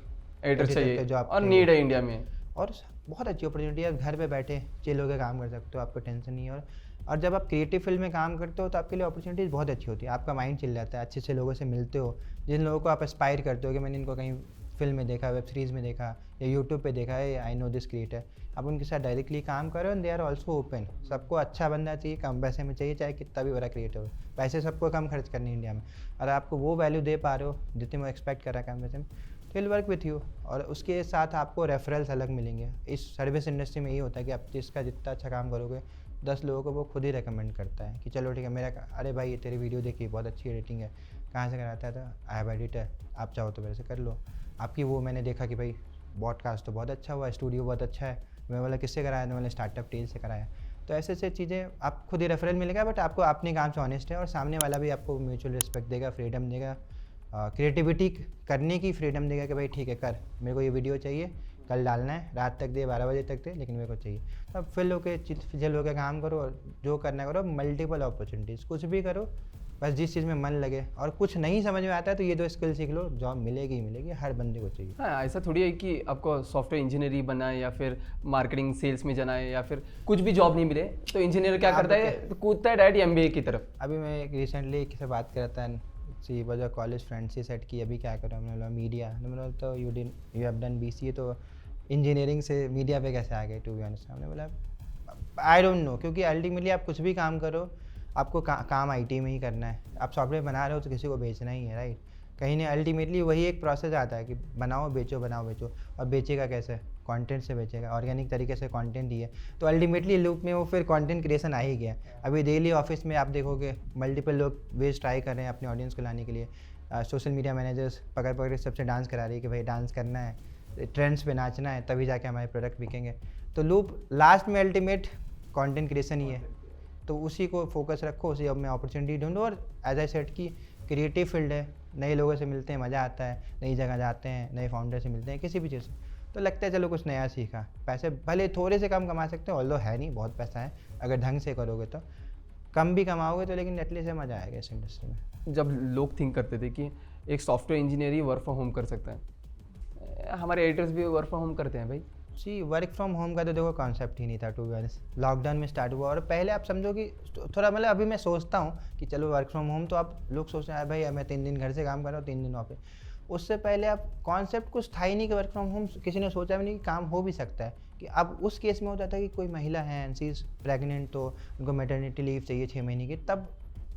एडिटर चाहिए जो आप और नीड है इंडिया में। और बहुत अच्छी अपॉर्चुनिटी है, घर पे बैठे चिल होकर काम कर सकते हो, आपको टेंशन नहीं है। और जब आप क्रिएटिव फील्ड में काम करते हो तो आपके लिए अपॉर्चुनिटीज़ बहुत अच्छी होती है, आपका माइंड चिल जाता है, अच्छे अच्छे लोगों से मिलते हो, जिन लोगों को आप एस्पायर करते हो कि मैंने इनको कहीं फिल्म में देखा, वेब सीरीज़ में देखा या यूट्यूब पे देखा है, आई नो दिस क्रिएटर, आप उनके साथ डायरेक्टली काम करो and they are also open. सबको अच्छा बंदा चाहिए, कम पैसे में चाहिए, चाहे कितना भी बड़ा क्रिएटर हो, पैसे सबको कम खर्च करने इंडिया में। और आपको वो वैल्यू दे पा रहे हो जितने वो एक्सपेक्ट कर रहा है कम पैसे में, तो विल वर्क विथ यू। और उसके साथ आपको रेफरल्स अलग मिलेंगे। इस सर्विस इंडस्ट्री में ये होता है कि आप जिसका जितना अच्छा काम करोगे 10 लोगों को वो खुद ही रेकमेंड करता है कि चलो ठीक है, मेरा अरे भाई तेरी वीडियो देखी, बहुत अच्छी एडिटिंग है, कहाँ से कराता है? तो आई हैव एडिटर, आप चाहो तो मेरे से कर लो। आपकी वो मैंने देखा कि भाई पॉडकास्ट तो बहुत अच्छा हुआ, स्टूडियो बहुत अच्छा है, मैं बोला किससे कराया? तो मैंने स्टार्टअप टेल से कराया। तो ऐसे ऐसे चीज़ें आप खुद ही रेफरल मिलेगा, बट आपको अपने काम से ऑनेस्ट है और सामने वाला भी आपको म्यूचुअल रिस्पेक्ट देगा, फ्रीडम देगा, क्रिएटिविटी करने की फ्रीडम देगा कि भाई ठीक है कर, मेरे को ये वीडियो चाहिए, कल डालना है, रात तक दे, 12 बजे तक दे, लेकिन मेरे को चाहिए। तो अब फिल होकर काम करो और जो करना करो, मल्टीपल अपॉर्चुनिटीज़, कुछ भी करो, बस जिस चीज़ में मन लगे। और कुछ नहीं समझ में आता है तो ये 2 स्किल सीख लो, जॉब मिलेगी ही मिलेगी, हर बंदे को चाहिए। हाँ, ऐसा थोड़ी है कि आपको सॉफ्टवेयर इंजीनियर ही बनना है या फिर मार्केटिंग सेल्स में जाना है या फिर कुछ भी जॉब नहीं मिले तो इंजीनियर क्या करता है, तो कूदता है डायरेक्ट MBA की तरफ। अभी मैं रिसेंटली किसी से बात कर रहा था, she was a college friend, she said की अभी क्या करो, मैंने बोला मीडिया, मैंने बोला तो यू हैव डन BCA, तो इंजीनियरिंग से मीडिया पे कैसे आ गए? टू बी ऑनेस्ट हमने बोला आई डोंट नो, क्योंकि अल्टीमेटली आप कुछ भी काम करो, आपको काम IT में ही करना है। आप सॉफ्टवेयर बना रहे हो तो किसी को बेचना ही है, राइट? कहीं नहीं, अल्टीमेटली वही एक प्रोसेस आता है कि बनाओ बेचो, बनाओ बेचो। और बेचेगा कैसे? कंटेंट से बेचेगा, ऑर्गेनिक तरीके से कंटेंट ही है। तो अल्टीमेटली लूप में वो फिर कंटेंट क्रिएशन आ ही गया। अभी डेली ऑफिस में आप देखोगे मल्टीपल लोग वेज ट्राई कर रहे हैं अपने ऑडियंस को लाने के लिए। सोशल मीडिया मैनेजर्स पकड़ पकड़ सबसे डांस करा रही है कि भाई डांस करना है, ट्रेंड्स पे नाचना है, तभी जाके हमारे प्रोडक्ट बिकेंगे। तो लूप लास्ट में अल्टीमेट कंटेंट क्रिएशन ही है। तो उसी को फोकस रखो, उसी में अपॉर्चुनिटी ढूंढो। और एज आई सेट की क्रिएटिव फील्ड है, नए लोगों से मिलते हैं, मज़ा आता है, नई जगह जाते हैं, नए फाउंडर से मिलते हैं, किसी भी चीज़ से तो लगता है चलो कुछ नया सीखा। पैसे भले थोड़े से कम कमा सकते हो, ऑल्दो है नहीं, बहुत पैसा है, अगर ढंग से करोगे तो कम भी कमाओगे तो, लेकिन एटलीस्ट मज़ा आएगा इस इंडस्ट्री में। जब लोग थिंक करते थे कि एक software engineer he work from home कर सकता है, हमारे एडिटर्स भी वर्क फ्रॉम होम करते हैं भाई। जी, वर्क फ्रॉम होम का तो देखो कॉन्सेप्ट ही नहीं था, टू बी ऑनेस्ट। लॉकडाउन में स्टार्ट हुआ और पहले आप समझो कि थोड़ा मतलब अभी मैं सोचता हूँ कि चलो वर्क फ्रॉम होम, तो आप लोग सोचते हैं भाई मैं 3 दिन घर से काम कर रहा हूँ, 3 दिन ऑफिस। उससे पहले आप कॉन्सेप्ट कुछ था ही नहीं कि वर्क फ्रॉम होम, किसी ने सोचा भी नहीं कि काम हो भी सकता है। कि अब उस केस में होता था कि कोई महिला है एंड सी इज प्रेगनेंट, तो उनको मैटरनिटी लीव चाहिए 6 महीने की, तब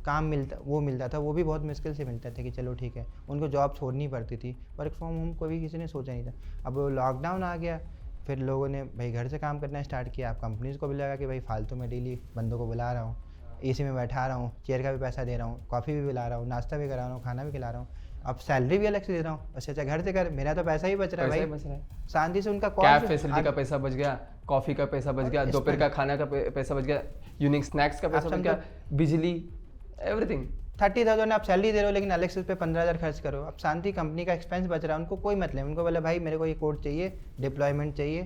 काम मिलता था, वो भी बहुत मुश्किल से मिलता था कि चलो ठीक है, उनको जॉब छोड़नी पड़ती थी। वर्क फ्रॉम होम को भी किसी ने सोचा नहीं था। अब लॉकडाउन आ गया, फिर लोगों ने भाई घर से काम करना स्टार्ट किया। आप कंपनीज़ को भी लगा कि भाई फालतू में डेली बंदों को बुला रहा हूँ, AC में बैठा रहा हूँ, चेयर का भी पैसा दे रहा हूँ, कॉफ़ी भी पिला रहा हूँ, नाश्ता भी करा रहा हूँ, खाना भी खिला रहा हूँ, अब सैलरी भी अलग से दे रहा हूँ। अच्छा घर से कर, मेरा तो पैसा ही बच रहा है भाई, बच रहा है, शांति से उनका कैब फैसिलिटी का पैसा बच गया, कॉफ़ी का पैसा बच गया, दोपहर का खाना का पैसा बच गया, यूनिक स्नैक्स का पैसा बच गया, बिजली, एवरीथिंग। 30,000 आप सैलरी दे रहे हो, लेकिन अलग से उस पर 15,000 खर्च करो। अब शांति, कंपनी का एक्सपेंस बच रहा है, उनको कोई मतलब। उनको बोला भाई मेरे को ये कोड चाहिए, डिप्लॉयमेंट चाहिए,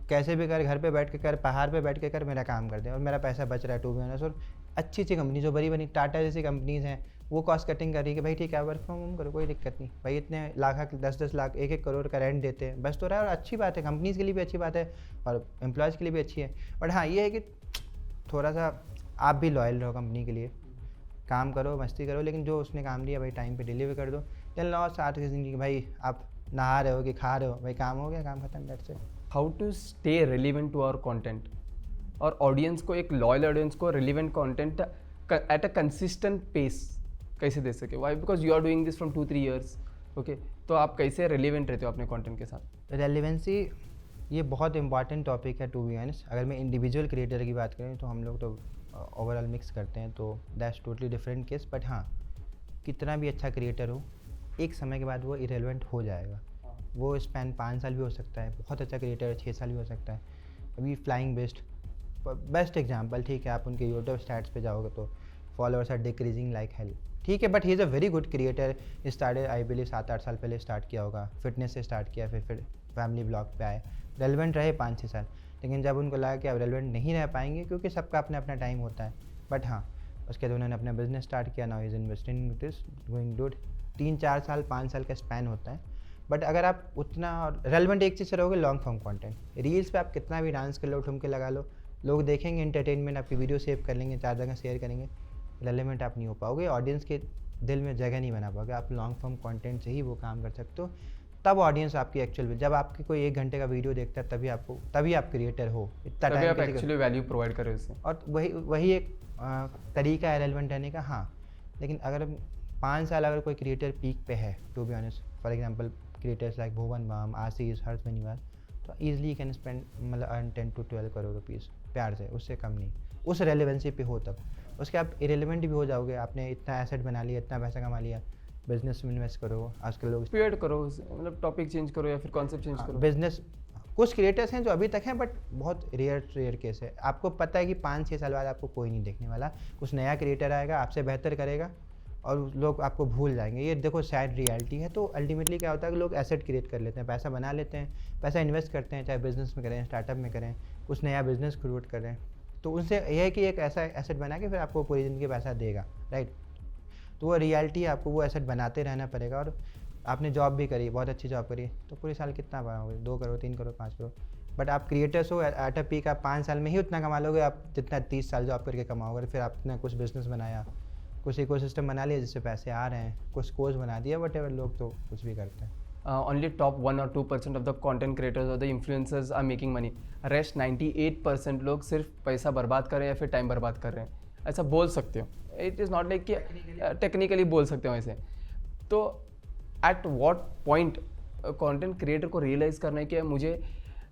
कैसे भी कर, घर पे बैठ के कर, पहाड़ पे बैठ के कर, मेरा काम कर दे और मेरा पैसा बच रहा है। टू बी ऑनेस्ट, और अच्छी कंपनी जो बड़ी टाटा जैसी कंपनीज़ हैं, वो कॉस्ट कटिंग कर रही है कि भाई ठीक है वर्क फ्रॉम होम करो, कोई दिक्कत नहीं भाई, इतने लाख 10-10 लाख 1-1 करोड़ का रेंट देते हैं, बस तो रहा है। और अच्छी बात है, कंपनीज़ के लिए भी अच्छी बात है और एम्प्लॉयज़ के लिए भी अच्छी है। बट हाँ ये है कि थोड़ा सा आप भी लॉयल रहो कंपनी के लिए, काम करो, मस्ती करो, लेकिन जो उसने काम दिया भाई टाइम पे डिलीवर कर दो। चल ना साथ की जिंदगी, भाई आप नहा रहे हो कि खा रहे हो, भाई काम हो गया, काम खत्म, that's it. How to stay relevant to our content, और ऑडियंस को, एक लॉयल ऑडियंस को relevant content at a consistent pace कैसे दे सके? Why? Because you are doing this from 2-3 years, okay, तो आप कैसे रिलीवेंट रहते हो अपने कंटेंट के साथ? रेलिवेंसी ये बहुत इंपॉर्टेंट टॉपिक है, टू बी ऑनेस्ट। अगर मैं इंडिविजुअल क्रिएटर की बात करें तो हम लोग तो ओवरऑल मिक्स करते हैं, तो that's totally different case. But हाँ, कितना भी अच्छा क्रिएटर हो, एक समय के बाद वो इरेलेवेंट हो जाएगा। वो स्पैन 5 साल भी हो सकता है, बहुत अच्छा क्रिएटर 6 साल भी हो सकता है। अभी फ्लाइंग बेस्ट एग्जाम्पल, ठीक है, आप उनके यूट्यूब स्टैट्स पे जाओगे तो followers are decreasing like hell, ठीक है, but he is a very good creator. Started I believe 7-8 साल पहले स्टार्ट किया होगा, फिटनेस से स्टार्ट किया, फिर फैमिली ब्लॉग पे आए, रेलेवेंट रहे 5-6 साल। लेकिन जब उनको लगा कि अब रेलेवेंट नहीं रह पाएंगे, क्योंकि सबका अपना अपना टाइम होता है, बट हाँ उसके बाद उन्होंने अपना बिजनेस स्टार्ट किया, now is investing in this, going good. 3-4 साल 5 साल का स्पैन होता है। बट अगर आप उतना रेलेवेंट एक चीज़ से रहोगे, लॉन्ग फॉर्म कंटेंट, रील्स पे आप कितना भी डांस कर लो, ठुमके लगा लो, लोग देखेंगे, एंटरटेनमेंट, आपकी वीडियो सेव कर लेंगे, 4 जगह शेयर करेंगे, रेलेवेंट आप नहीं हो पाओगे, ऑडियंस के दिल में जगह नहीं बना पाओगे। आप लॉन्ग फॉर्म कंटेंट से ही वो काम कर सकते हो, तब ऑडियंस आपकी एक्चुअल, जब आपकी कोई 1 घंटे का वीडियो देखता है तभी आप क्रिएटर हो, इतना तभी टाइम आप एक्चुअली वैल्यू प्रोवाइड कर रहे हो उससे। और वही एक तरीका है रेलेवेंट रहने का। हाँ, लेकिन अगर 5 साल अगर कोई क्रिएटर पीक पे है, to be honest, for example creators like Bhuvan Bam, Ashish, Harsh Beniwal, तो ईजिली कैन स्पेंड मतलब अर्न 10 to 12 करोड़ रुपीज़ प्यार से, उससे कम नहीं, उस रेलेवेंसी पे हो तब। उसके आप इरेलीवेंट भी हो जाओगे, आपने इतना एसेट बना लिया, इतना पैसा कमा लिया, बिजनेस में इन्वेस्ट करो। आजकल लोग पिवट करो, मतलब टॉपिक चेंज करो या फिर कॉन्सेप्ट चेंज करो। बिजनेस, कुछ क्रिएटर्स हैं जो अभी तक हैं बट बहुत रेयर केस है। आपको पता है कि 5-6 साल बाद आपको कोई नहीं देखने वाला, कुछ नया क्रिएटर आएगा, आपसे बेहतर करेगा और लोग आपको भूल जाएंगे। ये देखो सैड रियलिटी है। तो अल्टीमेटली क्या होता है कि लोग एसेट क्रिएट कर लेते हैं, पैसा बना लेते हैं, पैसा इन्वेस्ट करते हैं, चाहे बिजनेस में करें, स्टार्टअप में करें, कुछ नया बिजनेस क्रिएट करें, तो उनसे यह है कि एक ऐसा एसेट बना के फिर आपको पूरी ज़िंदगी पैसा देगा, राइट। तो वो रियलिटी है, आपको वो एसेट बनाते रहना पड़ेगा। और आपने जॉब भी करी, बहुत अच्छी जॉब करी, तो पूरे साल कितना बनाओगे? 2 करोड़, 3 करोड़, 5 करोड़। बट आप क्रिएटर्स हो, एट अ पीक आप 5 साल में ही उतना कमा लोगे आप जितना 30 साल जॉब करके कमाओगे। फिर आपने कुछ बिजनेस बनाया, कुछ इकोसिस्टम बना लिया जिससे पैसे आ रहे हैं, कुछ कोर्स बना दिया, वटेवर, लोग तो कुछ भी करते हैं। Only top 1 or 2% of the content creators or the influencers are making money. Rest 98% लोग सिर्फ पैसा बर्बाद कर रहे हैं या फिर टाइम बर्बाद कर रहे हैं, ऐसा बोल सकते हो। इट इज़ नॉट लाइक कि टेक्निकली बोल सकते हो ऐसे। तो at what point content creator को रियलाइज़ करना है कि मुझे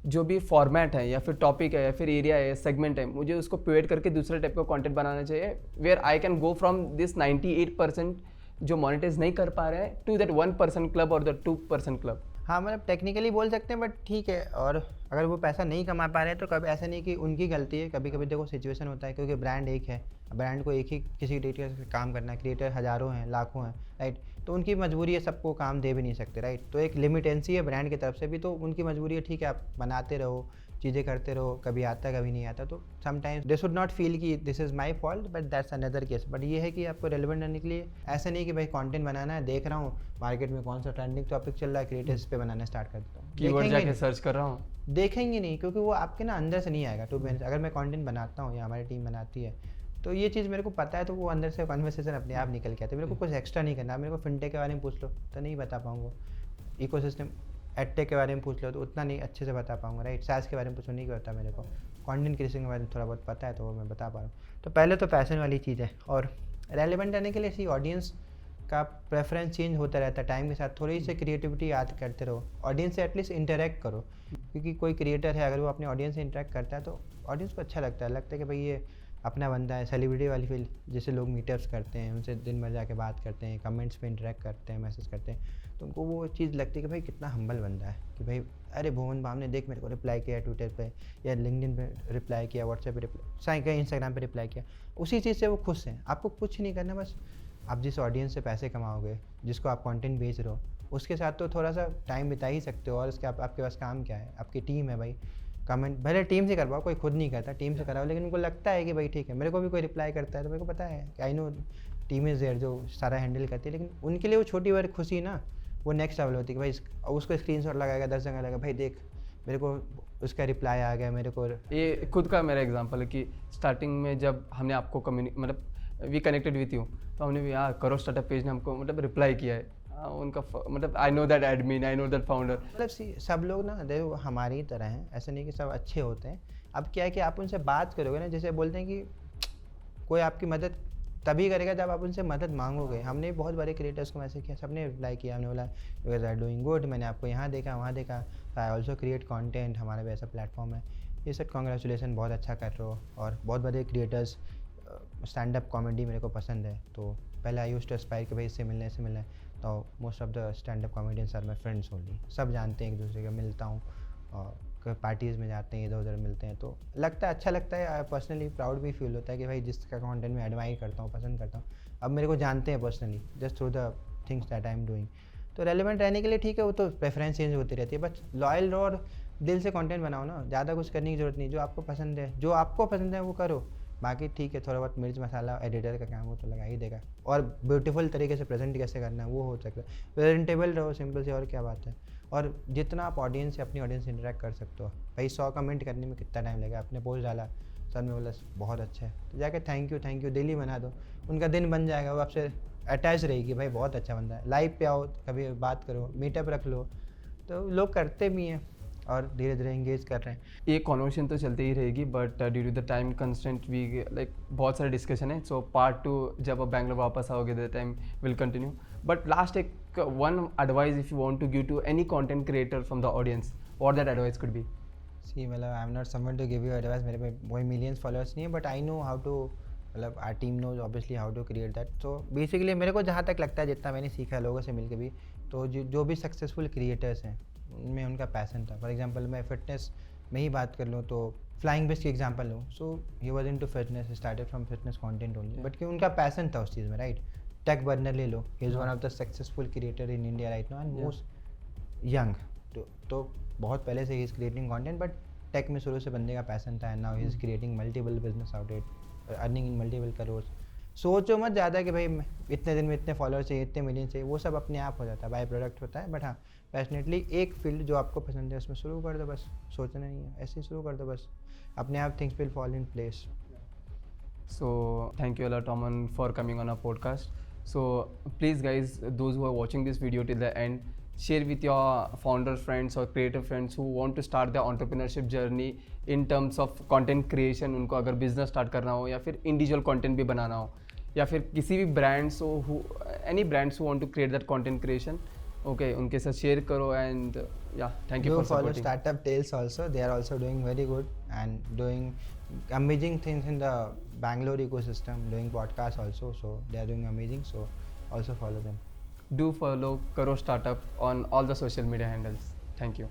जो भी फॉर्मेट है या फिर टॉपिक है या फिर एरिया है, सेगमेंट है, मुझे उसको पिवट करके दूसरे टाइप का कंटेंट बनाना चाहिए, where I can go from this 98% जो मोनेटाइज नहीं कर पा रहे हैं टू दैट 1% क्लब और द 2% क्लब। हाँ, मतलब टेक्निकली बोल सकते हैं बट ठीक है। और अगर वो पैसा नहीं कमा पा रहे हैं तो कभी ऐसा नहीं कि उनकी गलती है, कभी कभी देखो सिचुएशन होता है, क्योंकि ब्रांड एक है, ब्रांड को एक ही किसी क्रिएटर से काम करना है, क्रिएटर हज़ारों हैं, लाखों हैं, राइट। तो उनकी मजबूरी है, सबको काम दे भी नहीं सकते, राइट। तो एक लिमिटेंसी है ब्रांड की तरफ से भी, तो उनकी मजबूरी है, ठीक है आप बनाते रहो, चीज़ें करते रहो, कभी आता कभी नहीं आता। तो sometimes they should not feel कि this is my fault, but that's another case. But ये है कि आपको रेलेवेंट रहने के लिए ऐसा नहीं कि भाई कंटेंट बनाना है, देख रहा हूँ मार्केट में कौन सा ट्रेंडिंग टॉपिक चल रहा है, क्रिएटर्स पे बनाना स्टार्ट कर देता हूँ, कीवर्ड जाके सर्च कर रहा हूँ, देखेंगे नहीं, क्योंकि वो आपके ना अंदर से नहीं आएगा। टू बी ऑनेस्ट, अगर मैं कंटेंट बनाता हूँ या हमारी टीम बनाती है तो ये चीज़ मेरे को पता है, तो वो अंदर से कन्वर्सेशन अपने आप निकल के आते हैं। मेरे को कुछ एक्स्ट्रा नहीं करना। मेरे को फिनटेक के बारे में पूछ लो तो नहीं बता पाऊँगा, इकोसिस्टम एडटेक के बारे में पूछ लो तो उतना नहीं अच्छे से बता पाऊँगा, राइट। सास के बारे में पूछो, नहीं पता मेरे को। कंटेंट क्रिएशन के बारे में थोड़ा बहुत पता है तो वो मैं बता पा रहा हूँ। तो पहले तो पैशन वाली चीज़ है, और रेलेवेंट रहने के लिए इसी ऑडियंस का प्रेफरेंस चेंज होता रहता है टाइम के साथ। थोड़ी सी क्रिएटिविटी याद करते रहो, ऑडियंस से एटलीस्ट इंटरेक्ट करो, क्योंकि कोई क्रिएटर है अगर वो अपने ऑडियंस से इंटरेक्ट करता है तो ऑडियंस को अच्छा लगता है कि भाई ये अपना बंदा है। सेलिब्रिटी वाली फील, जैसे लोग मीटअप्स करते हैं, उनसे दिन भर जाके बात करते हैं, कमेंट्स पे इंटरेक्ट करते हैं, मैसेज करते हैं, तो उनको वो चीज़ लगती है कि भाई कितना हम्बल बंदा है, कि भाई अरे भुवन बाम ने देख मेरे को रिप्लाई किया ट्विटर पे या लिंक्डइन पे रिप्लाई किया, व्हाट्सएप पे रिप्लाई किया, इंस्टाग्राम पे रिप्लाई किया, उसी चीज़ से वो खुश हैं। आपको कुछ नहीं करना, बस आप जिस ऑडियंस से पैसे कमाओगे, जिसको आप कंटेंट बेच रहे हो, उसके साथ तो थोड़ा सा टाइम बिता ही सकते हो। और उसके आपके पास काम क्या है, आपकी टीम है भाई। कमेंट भले टीम से करवाओ, कोई खुद नहीं करता, टीम से कराओ, लेकिन उनको लगता है कि भाई ठीक है, मेरे को भी कोई रिप्लाई करता है तो मेरे को पता है कि I know team is there जो सारा हैंडल करती है। लेकिन उनके लिए वो छोटी बड़ी खुशी ना, वो नेक्स्ट लेवल होती है कि भाई उसको स्क्रीनशॉट लगाएगा, 10 जगह लगाएगा, भाई देख मेरे को उसका रिप्लाई आ गया, मेरे को। ये खुद का मेरा एग्जांपल है कि स्टार्टिंग में जब हमने आपको मतलब वी कनेक्टेड विथ यू, तो हमने भी यहाँ करो स्टार्टअप पेज ने हमको मतलब रिप्लाई किया है। उनका मतलब I know that admin, I know that founder. मतलब सब लोग ना देखो हमारी ही तरह हैं, ऐसा नहीं कि सब अच्छे होते हैं। अब क्या है कि आप उनसे बात करोगे ना, जैसे बोलते हैं कि कोई आपकी मदद तभी करेगा जब आप उनसे मदद मांगोगे। हमने बहुत बड़े क्रिएटर्स को मैसेज किया, सबने रिप्लाई किया, हमने बोला you guys are doing good, मैंने आपको यहाँ देखा वहाँ देखा, आई ऑल्सो क्रिएट कंटेंट, हमारा भी ऐसा प्लेटफॉर्म है, ये सब कॉन्ग्रेचुलेसन, बहुत अच्छा कर रहे हो। और बहुत बड़े क्रिएटर्स, स्टैंड अप कॉमेडी मेरे को पसंद है, तो पहले आई यूज्ड टू एस्पायर कि भाई इससे मिलना है, तो most of the stand up comedians are my friends only. सब जानते हैं एक दूसरे का, मिलता हूँ और पार्टीज़ में जाते हैं, इधर उधर मिलते हैं, तो लगता है अच्छा लगता है। पर्सनली प्राउड भी फील होता है कि भाई जिसका कंटेंट मैं एडमायर करता हूँ, पसंद करता हूँ, अब मेरे को जानते हैं personally just through the things that I am doing. तो रेलेवेंट रहने के लिए ठीक है, वो तो प्रेफरेंस चेंज होती रहती है, बट लॉयल रहो और दिल से कंटेंट बनाओ ना, ज़्यादा कुछ करने की ज़रूरत नहीं। जो आपको पसंद है, जो आपको पसंद है वो करो, बाकी ठीक है थोड़ा बहुत मिर्च मसाला एडिटर का काम वो तो लगा ही देगा। और ब्यूटीफुल तरीके से प्रेजेंट कैसे करना है वो हो सकता है, प्रेजेंटेबल रहो, सिंपल से, और क्या बात है। और जितना आप ऑडियंस से, अपनी ऑडियंस से इंटरेक्ट कर सकते हो, भाई 100 कमेंट करने में कितना टाइम लगेगा। आपने पोस्ट डाला, सर ने बोला बहुत अच्छा है, तो जाके थैंक यू डेली बना दो, उनका दिन बन जाएगा, वो आपसे अटैच रहेगी, भाई बहुत अच्छा बंदा है। लाइव पे आओ, कभी बात करो, मीटअप रख लो, तो लोग करते भी हैं और धीरे धीरे इंगेज कर रहे हैं. ये कॉन्वर्सेशन तो चलती ही रहेगी, but due to the time constant we like बहुत सारे डिस्कशन है. सो पार्ट 2 जब आप बैंगलोर वापस आओगे the time will continue. But last एक one advice if you want to give to any content creator from the audience, what that advice could be? See मतलब I am not someone to give you advice. मेरे पे वही millions followers नहीं है, but I know how to, मतलब our team knows obviously how to create that. तो basically मेरे को जहाँ तक लगता है, जितना मैंने सीखा है लोगों से मिल के भी, तो जो भी सक्सेसफुल क्रिएटर्स हैं उनमें उनका पैसन था. फॉर एग्जांपल मैं फिटनेस में ही बात कर लूँ तो फ्लाइंग बेस्ट की एग्जांपल लूँ. So he was into fitness, started from fitness content only, but कि उनका पैसन था उस चीज़ में, राइट. टेक बर्नर ले लो, he is one of the successful creator in India right now and most young. तो बहुत पहले से ही is creating content, but tech में शुरू से बंदे का पैसन था and now he is creating multiple business out it, earning in multiple crore. सोचो मत ज़्यादा कि भाई इतने दिन में इतने फॉलोअर चाहिए, इतने मिलियन चाहिए, वो सब अपने आप हो जाता है, बाय प्रोडक्ट होता है. बट हाँ, पैशनेटली एक फील्ड जो आपको पसंद है उसमें शुरू कर दो, बस सोचना नहीं है, ऐसे ही शुरू कर दो, बस अपने आप things will fall in place. So thank you a lot, Aman, for coming on our podcast. So please guys, those who are watching this video till the end, share with your founder friends or creative friends who want to start their entrepreneurship journey in terms of content creation. उनको अगर business start करना हो या फिर individual content भी बनाना हो या फिर किसी भी brands हो, any brands who want to create that content creation, okay, उनके साथ share करो. And yeah, thank you Do for follow supporting. Startup Tales also. They are also doing very good and doing amazing things in the Bangalore ecosystem, doing podcasts also. So they are doing amazing. So also follow them. Do follow Karo Startup on all the social media handles. Thank you.